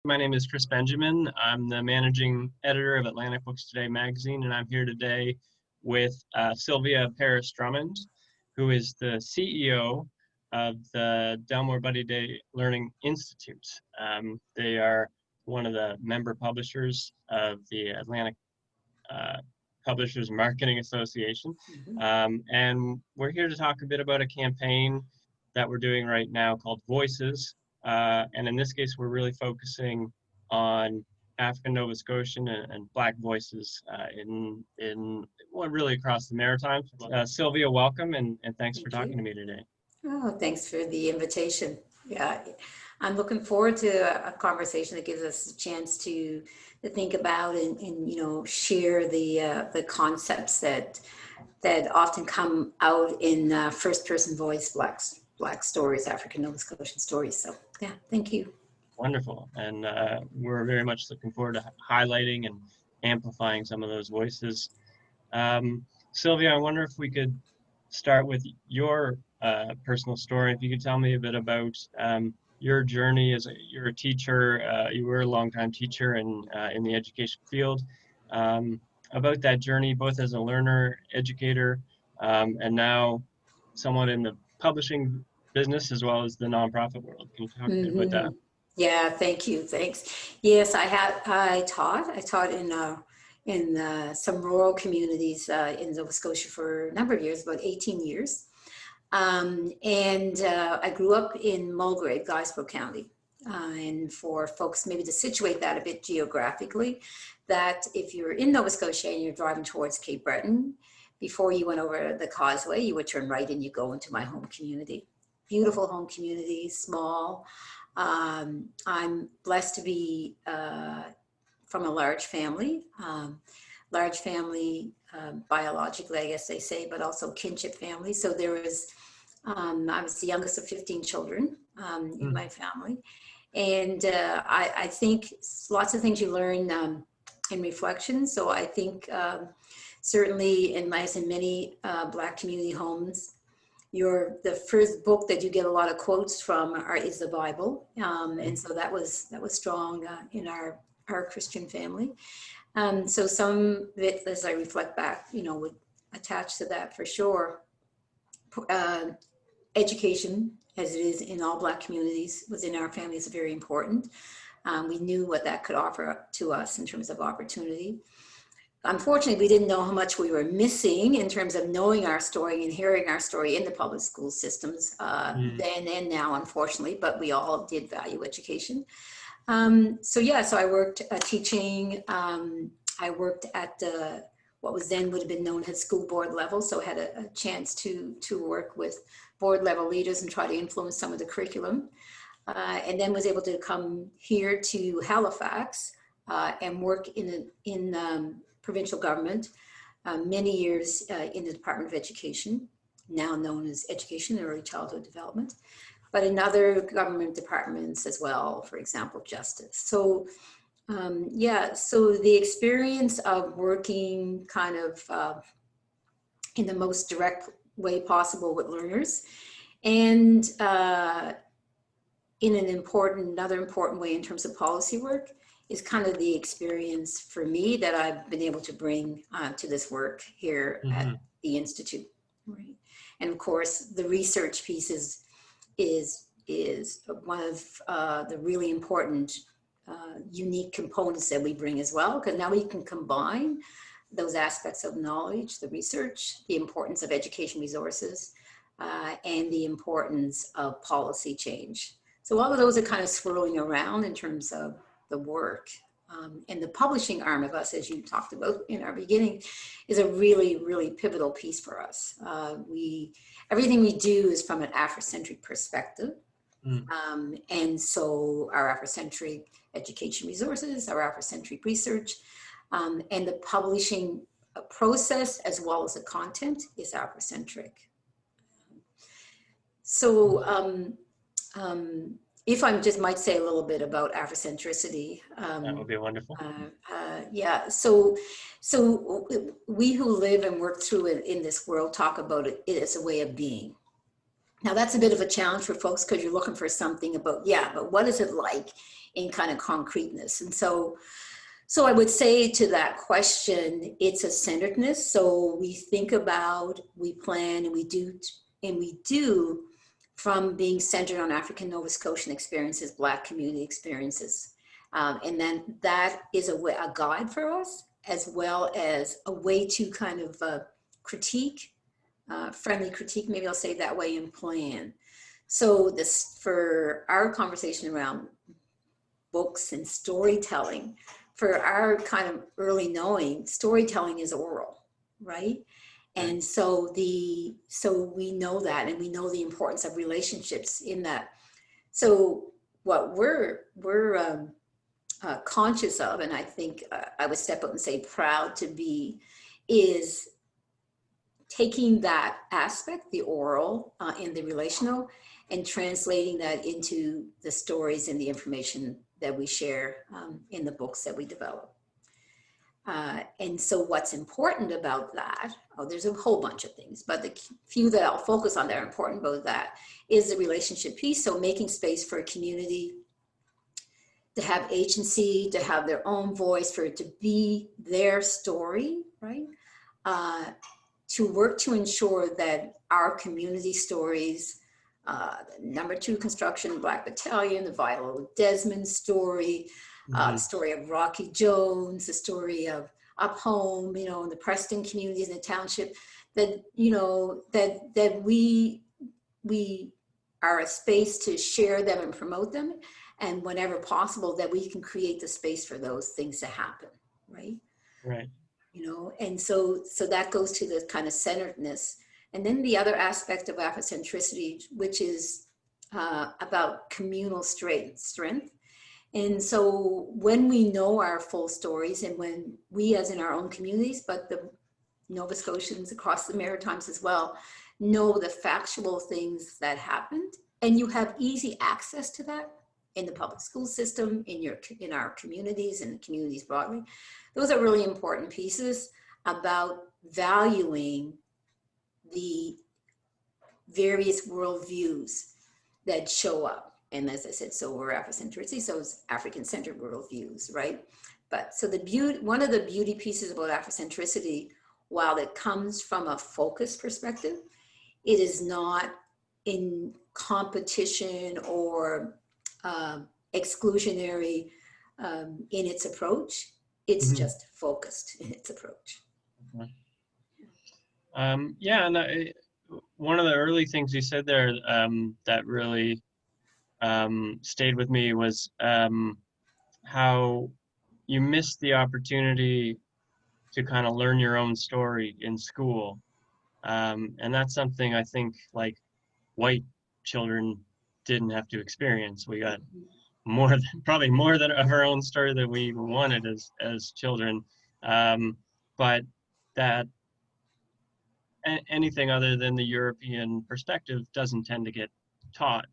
My name is Chris Benjamin. I'm the managing editor of Atlantic Books Today magazine, and I'm here today with Sylvia Parris-Drummond, who is the CEO of the Delmore Daye Learning Institute. They are one of the member publishers of the Atlantic Publishers Marketing Association. And we're here to talk a bit about a campaign that we're doing right now called Voices. And in this case, we're really focusing on African Nova Scotian and Black voices well, really across the Maritimes. Sylvia, welcome, and thanks for talking to me today. Oh, thanks for the invitation. Yeah, I'm looking forward to a conversation that gives us a chance to think about and share the concepts that often come out in first-person voice Black stories, African Nova Scotian stories. So yeah, thank you. Wonderful. And we're very much looking forward to highlighting and amplifying some of those voices. Sylvia, I wonder if we could start with your personal story. If you could tell me a bit about your journey you're a teacher, you were a longtime teacher in the education field, about that journey, both as a learner, educator, and now someone in the publishing business as well as the nonprofit world. Can you talk a bit about that? Yeah, thank you. Thanks. Yes, I taught in some rural communities in Nova Scotia for a number of years, about 18 years. And I grew up in Mulgrave, Guysborough County. And for folks maybe to situate that a bit geographically, that if you're in Nova Scotia and you're driving towards Cape Breton, before you went over the causeway, you would turn right and you go into my home community. Beautiful home community, small. I'm blessed to be from a large family biologically, I guess they say, but also kinship family. So there was, I was the youngest of 15 children in my family. And I think lots of things you learn in reflection. So I think certainly in many Black community homes, the first book that you get a lot of quotes from is the Bible. And so that was strong in our Christian family. So some of it, as I reflect back, would attach to that for sure. Education, as it is in all Black communities, within our family is very important. We knew what that could offer to us in terms of opportunity. Unfortunately, we didn't know how much we were missing in terms of knowing our story and hearing our story in the public school systems then and now, unfortunately, but we all did value education. So I worked teaching. I worked at what was then would have been known as school board level. So I had a chance to work with board level leaders and try to influence some of the curriculum. And then was able to come here to Halifax and work in provincial government, many years in the Department of Education, now known as Education and Early Childhood Development, but in government departments as well, for example, Justice. So so the experience of working kind of in the most direct way possible with learners, and in another important way in terms of policy work, is kind of the experience for me that I've been able to bring to this work here at the Institute. Right? And of course, the research piece is one of the really important unique components that we bring as well, because now we can combine those aspects of knowledge, the research, the importance of education resources, and the importance of policy change. So all of those are kind of swirling around in terms of the work. And the publishing arm of us, as you talked about in our beginning, is a really, really pivotal piece for us. Everything we do is from an Africentric perspective. And so our Africentric education resources, our Africentric research, and the publishing process as well as the content is Africentric. So if I just might say a little bit about Afrocentricity. That would be wonderful. So we who live and work through it in this world talk about it as a way of being. Now that's a bit of a challenge for folks because you're looking for something about, yeah, but what is it like in kind of concreteness? And so I would say to that question, it's a centeredness. So we think about, we plan, and we do from being centered on African Nova Scotian experiences, Black community experiences. And then that is a guide for us, as well as a way to kind of critique, friendly critique, maybe I'll say it that way, and plan. So this, for our conversation around books and storytelling, for our kind of early knowing, storytelling is oral, right? And so we know that, and we know the importance of relationships in that. So what we're conscious of, and I think I would step up and say proud to be, is taking that aspect, the oral and the relational, and translating that into the stories and the information that we share in the books that we develop. And so what's important about that, there's a whole bunch of things, but the few that I'll focus on that are important about that is the relationship piece. So making space for a community to have agency, to have their own voice, for it to be their story, right? To work to ensure that our community stories, the number 2 construction, Black Battalion, the Viola Desmond story, the story of Rocky Jones, the story of Up Home, you know, in the Preston communities in the township, that, you know, that we are a space to share them and promote them, and whenever possible, that we can create the space for those things to happen, right? Right. You know, and so that goes to the kind of centeredness. And then the other aspect of Africentricity, which is about communal strength. And so when we know our full stories, and when we, as in our own communities, but the Nova Scotians across the Maritimes as well, know the factual things that happened, and you have easy access to that in the public school system, in our communities and communities broadly, those are really important pieces about valuing the various worldviews that show up. And as I said, so we're Afrocentricity, so it's African-centered worldviews, right? But so one of the beauty pieces about Afrocentricity, while it comes from a focus perspective, it is not in competition or exclusionary in its approach. It's just focused in its approach. Yeah, and one of the early things you said there that really stayed with me was how you missed the opportunity to kind of learn your own story in school. And that's something I think like white children didn't have to experience. We got probably more than of our own story that we wanted as children. But that anything other than the European perspective doesn't tend to get taught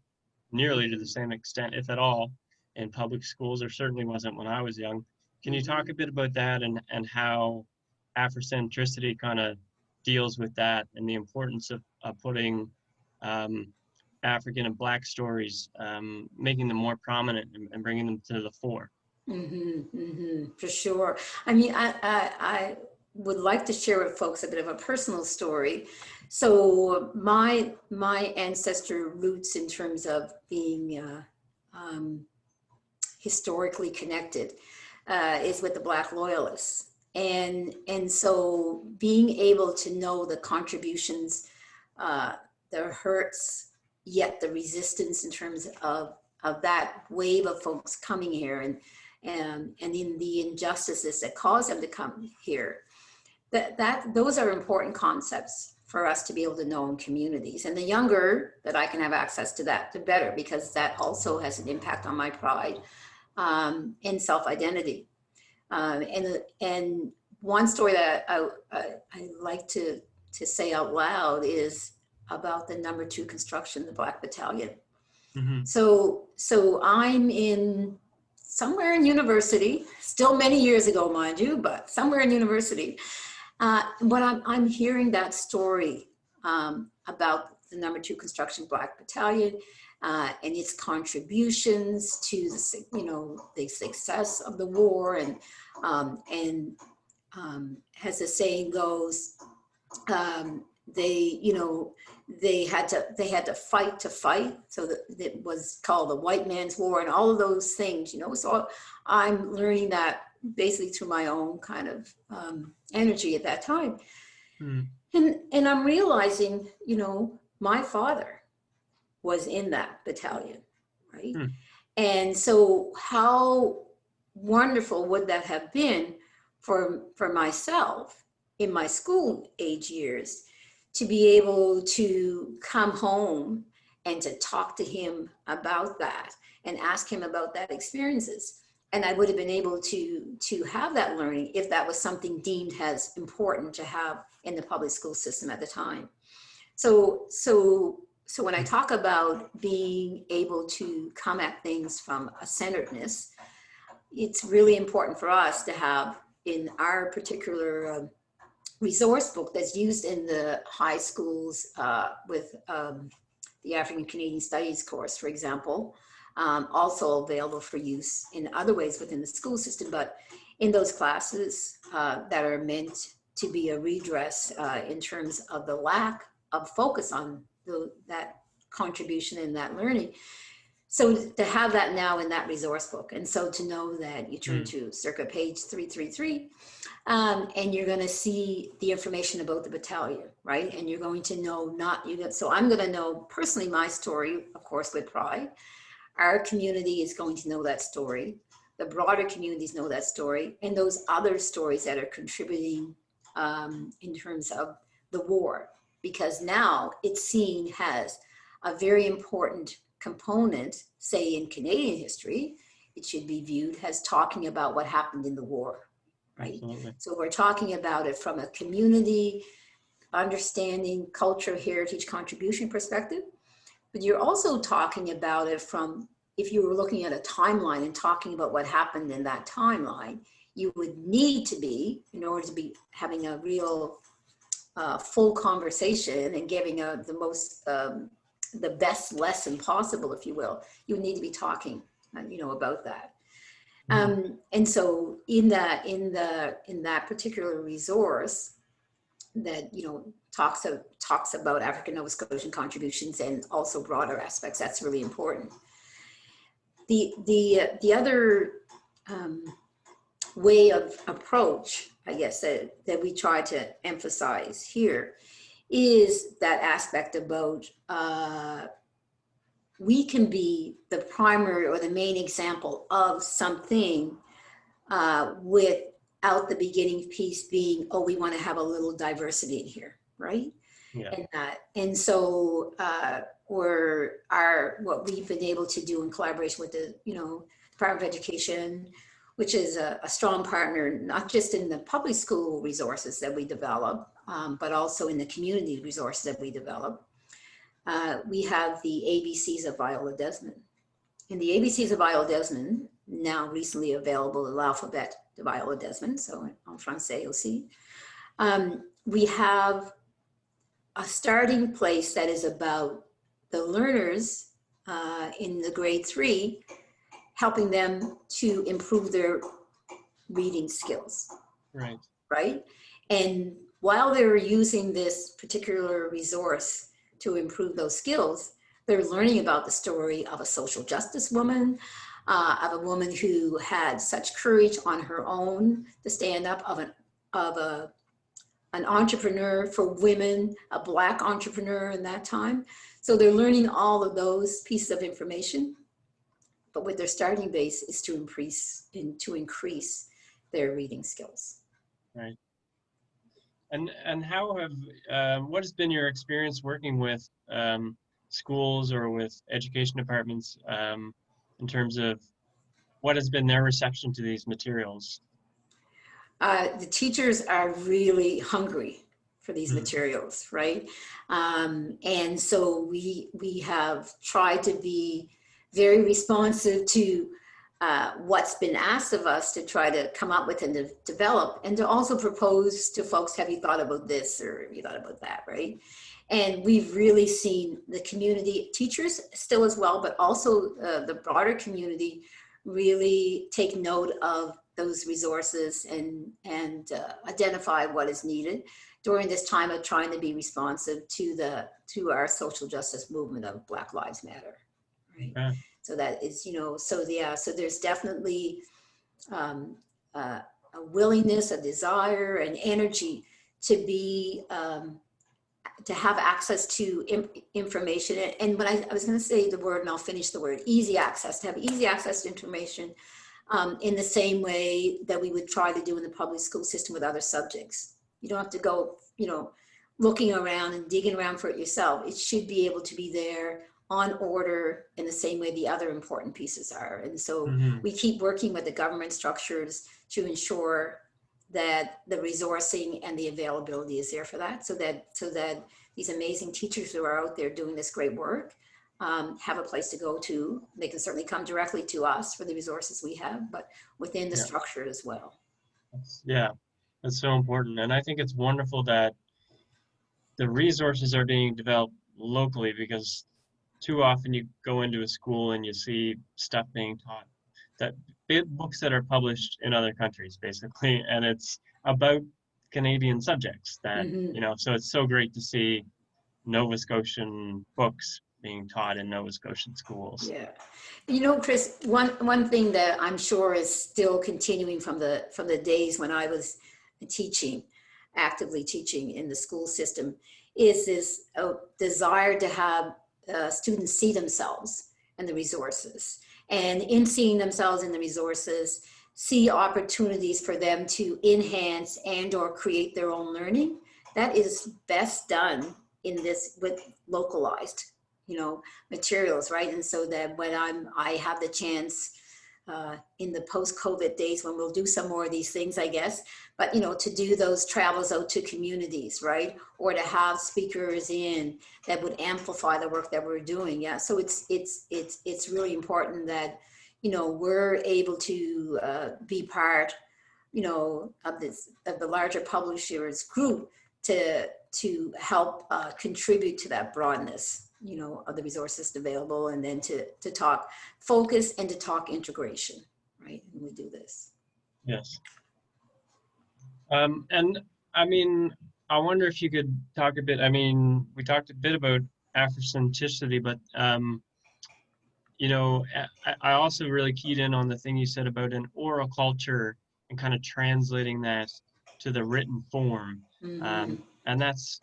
nearly to the same extent, if at all, in public schools, or certainly wasn't when I was young. Can you talk a bit about that and how Afrocentricity kind of deals with that, and the importance of putting African and Black stories, making them more prominent and bringing them to the fore? For sure. I mean, I would like to share with folks a bit of a personal story. So my ancestor roots in terms of being historically connected is with the Black Loyalists. And so being able to know the contributions, the hurts, yet the resistance in terms of that wave of folks coming here, and in the injustices that caused them to come here, those are important concepts for us to be able to know in communities. And the younger that I can have access to that, the better, because that also has an impact on my pride and self-identity. And one story that I like to say out loud is about the number 2 construction, the Black Battalion. So I'm somewhere in university, still many years ago, mind you, but somewhere in university. But I'm hearing that story about the #2 Construction Black Battalion and its contributions to the success of the war, and as the saying goes, they had to fight to fight. So that it was called the white man's war and all of those things, So I'm learning that basically through my own kind of energy at that time. And I'm realizing, my father was in that battalion, right? And so how wonderful would that have been for myself in my school age years to be able to come home and to talk to him about that and ask him about that experiences. And I would have been able to have that learning if that was something deemed as important to have in the public school system at the time. So when I talk about being able to come at things from a centeredness, it's really important for us to have in our particular resource book that's used in the high schools with the African Canadian Studies course, for example, also available for use in other ways within the school system, but in those classes that are meant to be a redress in terms of the lack of focus on that contribution and that learning. So to have that now in that resource book, and so to know that you turn to circa page 333, and you're going to see the information about the battalion, right? And you're going to know so I'm going to know personally my story, of course, with pride. Our community is going to know that story. The broader communities know that story, and those other stories that are contributing in terms of the war, because now it's seen as a very important component, say in Canadian history. It should be viewed as talking about what happened in the war, right? Absolutely. So we're talking about it from a community understanding, culture, heritage, contribution perspective, but you're also talking about it from, if you were looking at a timeline and talking about what happened in that timeline, you would need to be, in order to be having a real full conversation and giving the best lesson possible, if you will, you need to be talking, about that. And so in that particular resource that, talks about African Nova Scotian contributions and also broader aspects, that's really important. The other way of approach, I guess, that we try to emphasize here is that aspect about we can be the primary or the main example of something without the beginning piece being, oh, we want to have a little diversity in here, right? Yeah. And so what we've been able to do in collaboration with the Department of Education, which is a strong partner, not just in the public school resources that we develop, but also in the community resources that we develop. We have the ABCs of Viola Desmond. And the ABCs of Viola Desmond, now recently available, l'alphabet de Viola Desmond, so en français aussi. We have a starting place that is about the learners in the grade 3, helping them to improve their reading skills. Right. Right? And while they're using this particular resource to improve those skills, they're learning about the story of a social justice woman, of a woman who had such courage on her own to stand up, of an entrepreneur for women, a Black entrepreneur in that time. So they're learning all of those pieces of information, but with their starting base is to increase their reading skills. Right. And how what has been your experience working with schools or with education departments in terms of what has been their reception to these materials? The teachers are really hungry for these materials, right? And so we have tried to be very responsive to what's been asked of us to try to come up with and to develop, and to also propose to folks, have you thought about this or have you thought about that, right? And we've really seen the community, teachers still as well, but also the broader community really take note of those resources and identify what is needed during this time of trying to be responsive to our social justice movement of Black Lives Matter, right? Yeah. So that is, so there's definitely a willingness, a desire, and energy to be to have access to information. And when I was going to say the word, and I'll finish the word, easy access, to have easy access to information in the same way that we would try to do in the public school system with other subjects. You don't have to go, looking around and digging around for it yourself. It should be able to be there on order in the same way the other important pieces are. And so we keep working with the government structures to ensure that the resourcing and the availability is there for that, so that these amazing teachers who are out there doing this great work have a place to go to. They can certainly come directly to us for the resources we have, but within the structure as well. Yeah, that's so important. And I think it's wonderful that the resources are being developed locally, because too often you go into a school and you see stuff being taught, that books that are published in other countries, basically, and it's about Canadian subjects that, so it's so great to see Nova Scotian books being taught in Nova Scotian schools. Yeah. Chris, one thing that I'm sure is still continuing from the days when I was actively teaching in the school system, is this desire to have students see themselves and the resources. And in seeing themselves in the resources, see opportunities for them to enhance and or create their own learning. That is best done with localized, materials, right? And so that when I have the chance in the post-COVID days, when we'll do some more of these things, I guess, but to do those travels out to communities, right? Or to have speakers in that would amplify the work that we're doing. Yeah, so it's really important that we're able to be part of the larger publishers group to help contribute to that broadness of the resources available, and then to talk focus and to talk integration, right? And we do this. Yes. And I mean, I wonder if you could talk a bit, we talked a bit about Africentricity, but I also really keyed in on the thing you said about an oral culture and kind of translating that to the written form. And that's,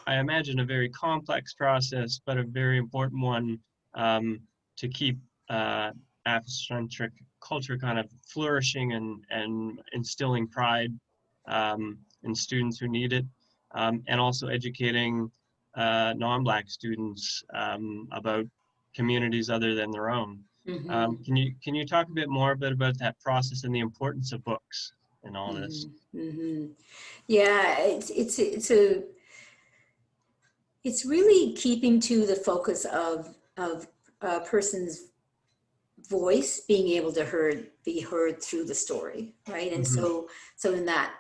I imagine, a very complex process, but a very important one to keep Africentric culture kind of flourishing and instilling pride in students who need it, and also educating non-Black students about communities other than their own. Can you talk a bit more about that process and the importance of books in all this? Yeah, it's really keeping to the focus of a person's voice being able to be heard through the story, right? And so in that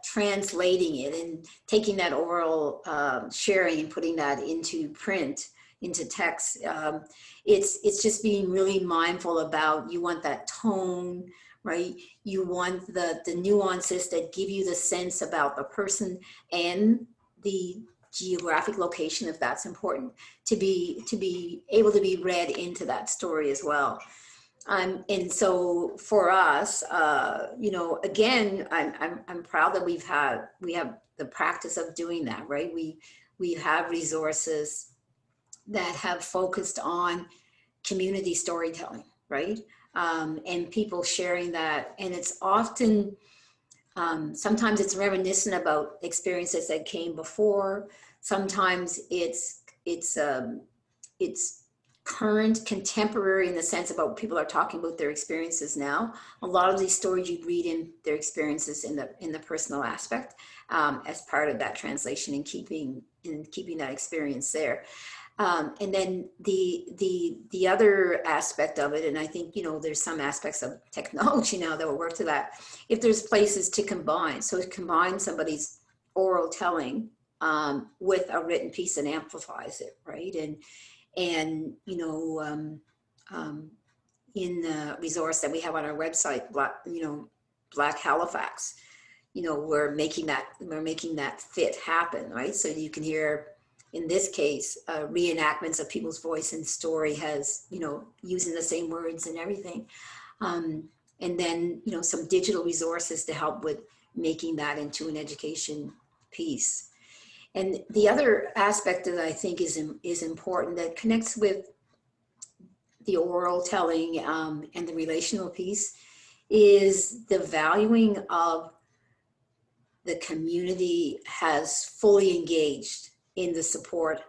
translating it and taking that oral sharing and putting that into print, into text, it's just being really mindful about, you want that tone, right? You want the nuances that give you the sense about the person and the geographic location, if that's important, to be able to be read into that story as well. And so for us, again, I'm proud that we have the practice of doing that, right? We have resources that have focused on community storytelling, right? And people sharing that, and it's often sometimes it's reminiscent about experiences that came before. Sometimes it's current, contemporary, in the sense about people are talking about their experiences now. A lot of these stories you read in their experiences in the personal aspect as part of that translation and keeping that experience there. And then the other aspect of it, and I think, there's some aspects of technology now that will work to that. If there's places to combine, so to combine somebody's oral telling with a written piece and amplifies it, right? And you know, in the resource that we have on our website, Black Halifax, you know, we're making that fit happen, right? So you can hear, in this case, reenactments of people's voice and story has, you know, using the same words and everything. And then, you know, some digital resources to help with making that into an education piece. And the other aspect that I think is important that connects with the oral telling and the relational piece is the valuing of the community has fully engaged in the support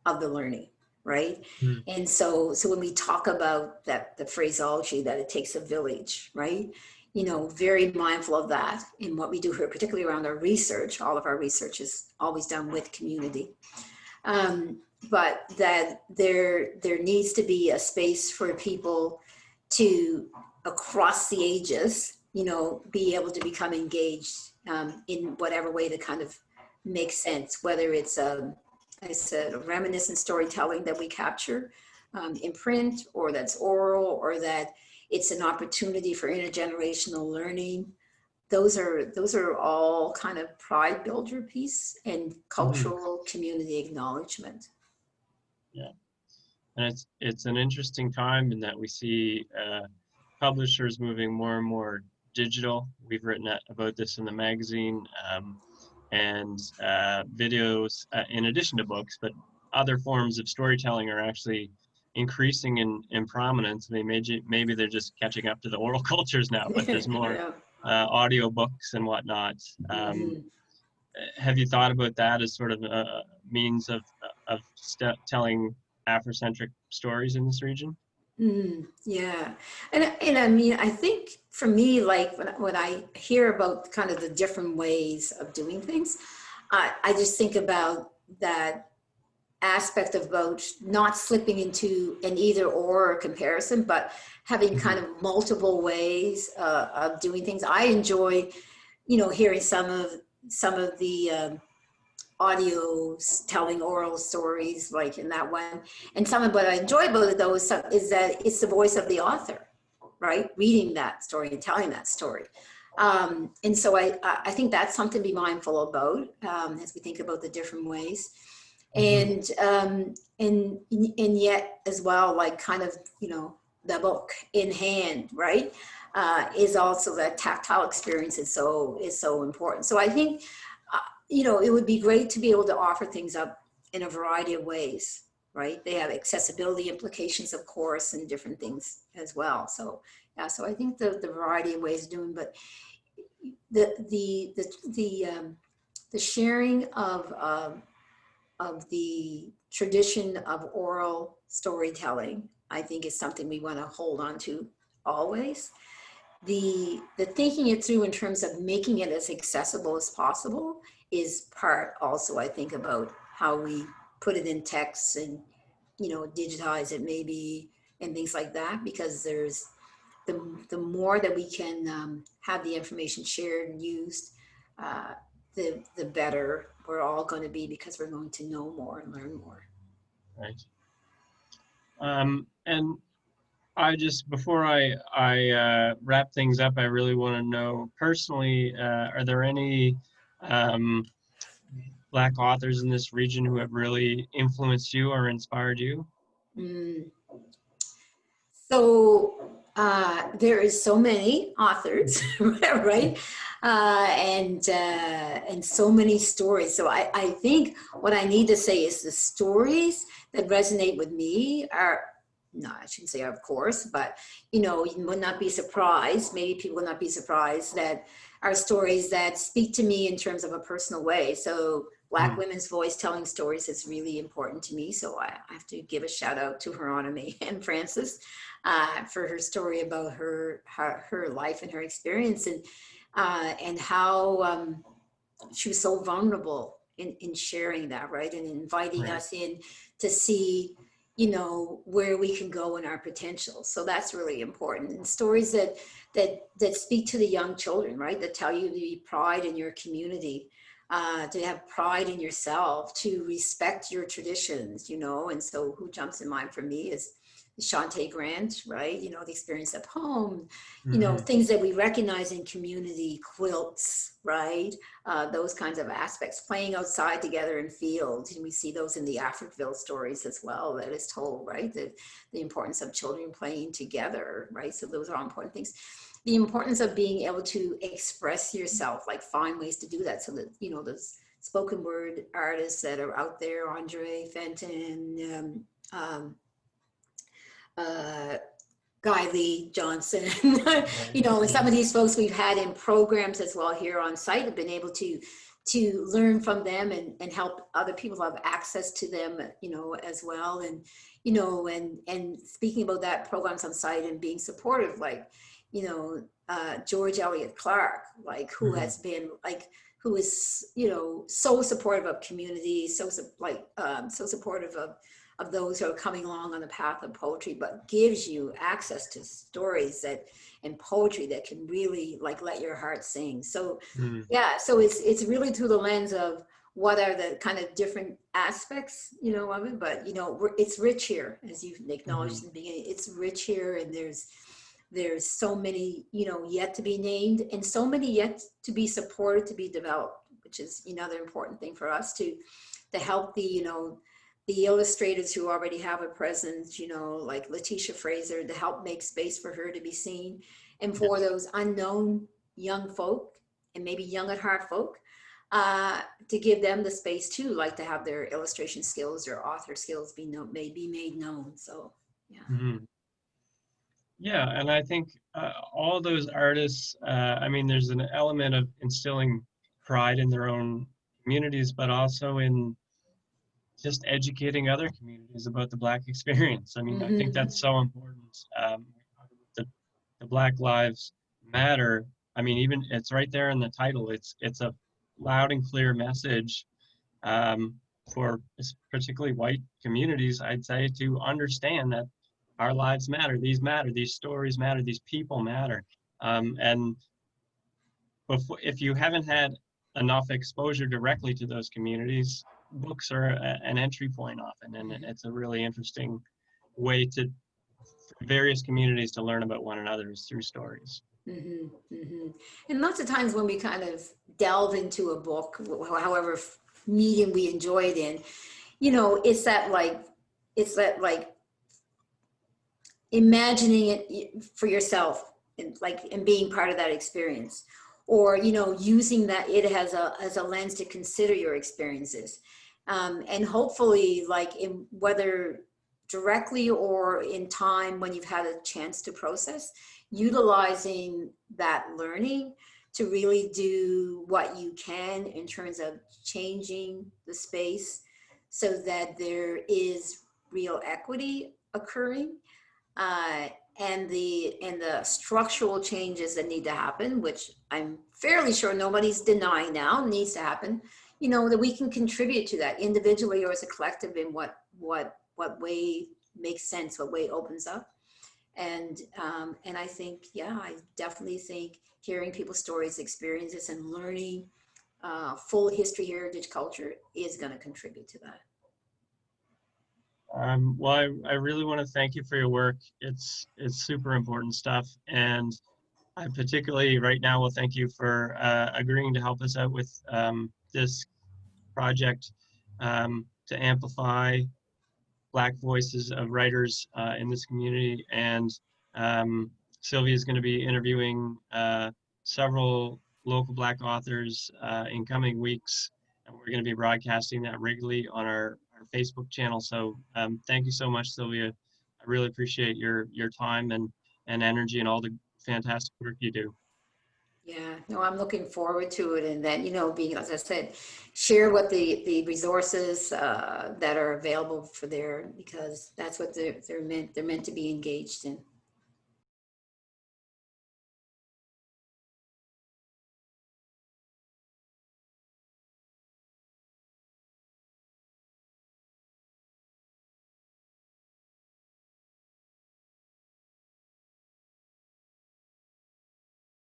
of the learning, right? Mm. And so when we talk about that, the phraseology that it takes a village, right? You know, very mindful of that in what we do here, particularly around our research. All of our research is always done with community. But that there needs to be a space for people to, across the ages, you know, be able to become engaged in whatever way that kind of makes sense, whether it's I said, reminiscent storytelling that we capture in print, or that's oral, or that it's an opportunity for intergenerational learning. Those are all kind of pride builder piece and cultural community acknowledgement. Yeah, and it's an interesting time in that we see publishers moving more and more digital. We've written about this in the magazine, and videos in addition to books, but other forms of storytelling are actually increasing in prominence. I mean, maybe they're just catching up to the oral cultures now, but there's more yeah. Audio books and whatnot. Have you thought about that as sort of a means of telling Africentric stories in this region? Yeah, and I mean, I think for me, like when I hear about kind of the different ways of doing things, I just think about that aspect of about not slipping into an either or comparison, but having kind of multiple ways of doing things. I enjoy, you know, hearing some of the audio telling oral stories, like in that one. And some of what I enjoy about it though is that it's the voice of the author, right? Reading that story and telling that story. And so I think that's something to be mindful about as we think about the different ways. And yet as well, like kind of, you know, the book in hand, right? Is also that tactile experience is so important. So I think, you know, it would be great to be able to offer things up in a variety of ways, right? They have accessibility implications, of course, and different things as well. So yeah, so I think the variety of ways of doing, but the sharing of the tradition of oral storytelling, I think, is something we want to hold on to always. The thinking it through in terms of making it as accessible as possible is part also, I think, about how we put it in text and, you know, digitize it maybe and things like that, because there's the more that we can have the information shared and used, the better we're all going to be, because we're going to know more and learn more. Right. And I just, before I wrap things up, I really want to know personally, are there any Black authors in this region who have really influenced you or inspired you? So there is so many authors, right? And so many stories. So I think what I need to say is the stories that resonate with me are, no, I shouldn't say of course, but, you know, you would not be surprised, maybe people will not be surprised, that are stories that speak to me in terms of a personal way. So Black women's voice telling stories is really important to me. So I have to give a shout out to Her Honor May and Francis for her story about her life and her experience, and how she was so vulnerable in sharing that, right? And inviting us in to see, you know, where we can go in our potential. So that's really important. And stories that speak to the young children, right? That tell you the pride in your community. to have pride in yourself, to respect your traditions, you know. And so who jumps in mind for me is Shantae Grant, right? You know, the experience of home, you know, Mm-hmm. things that we recognize in community, quilts, right? Those kinds of aspects, playing outside together in fields. And we see those in the Africville stories as well, that is told, right? The importance of children playing together, right? So those are important things. The importance of being able to express yourself, like find ways to do that, so that, you know, those spoken word artists that are out there, Andre Fenton, uh, Guy Lee Johnson, Right. you know, and some Yeah. of these folks we've had in programs as well here on site have been able to learn from them and help other people have access to them, you know, as well. And, you know, and speaking about that, programs on site and being supportive, like, you know, George Elliott Clark, like, who Mm-hmm. has been like, who is, you know, so supportive of community, so supportive of those who are coming along on the path of poetry, but gives you access to stories that and poetry that can really like let your heart sing. So Mm-hmm. yeah, so it's really through the lens of what are the kind of different aspects, you know, of it. But you know, it's rich here, as you've Mm-hmm. acknowledged in the beginning. It's rich here, and there's so many, you know, yet to be named, and so many yet to be supported, to be developed, which is another important thing for us to help the, you know, the illustrators who already have a presence, you know, like Letitia Fraser, to help make space for her to be seen, and Yeah. for those unknown young folk and maybe young at heart folk, to give them the space too, like to have their illustration skills or author skills be made known. So yeah. Mm-hmm. Yeah, and I think all those artists, I mean, there's an element of instilling pride in their own communities, but also in just educating other communities about the Black experience. I mean, I think Mm-hmm. that's so important. The, the Black Lives Matter. I mean, even it's right there in the title. It's a loud and clear message um, for particularly white communities, I'd say, to understand that our lives matter, these stories matter, these people matter. And if you haven't had enough exposure directly to those communities, books are an entry point often, and it's a really interesting way for various communities to learn about one another is through stories. Mm-hmm, mm-hmm. And lots of times when we kind of delve into a book, however medium we enjoy it in, you know, it's that like imagining it for yourself and being part of that experience, or, you know, using that it as a lens to consider your experiences. And hopefully, like, in whether directly or in time when you've had a chance to process, utilizing that learning to really do what you can in terms of changing the space so that there is real equity occurring, uh, and the structural changes that need to happen, which I'm fairly sure nobody's denying now needs to happen. You know, that we can contribute to that individually or as a collective in what way makes sense, what way opens up. And I think, yeah, I definitely think hearing people's stories, experiences, and learning full history, heritage, culture is going to contribute to that. Well, I really want to thank you for your work. It's super important stuff, and I particularly right now will thank you for agreeing to help us out with this project to amplify Black voices of writers in this community. And Sylvia is going to be interviewing several local Black authors in coming weeks, and we're going to be broadcasting that regularly on our Facebook channel. So thank you so much, Sylvia. I really appreciate your time and energy and all the fantastic work you do. Yeah, no, I'm looking forward to it. And then, you know, being, as I said, share what the resources that are available for there, because that's what they're meant to be engaged in.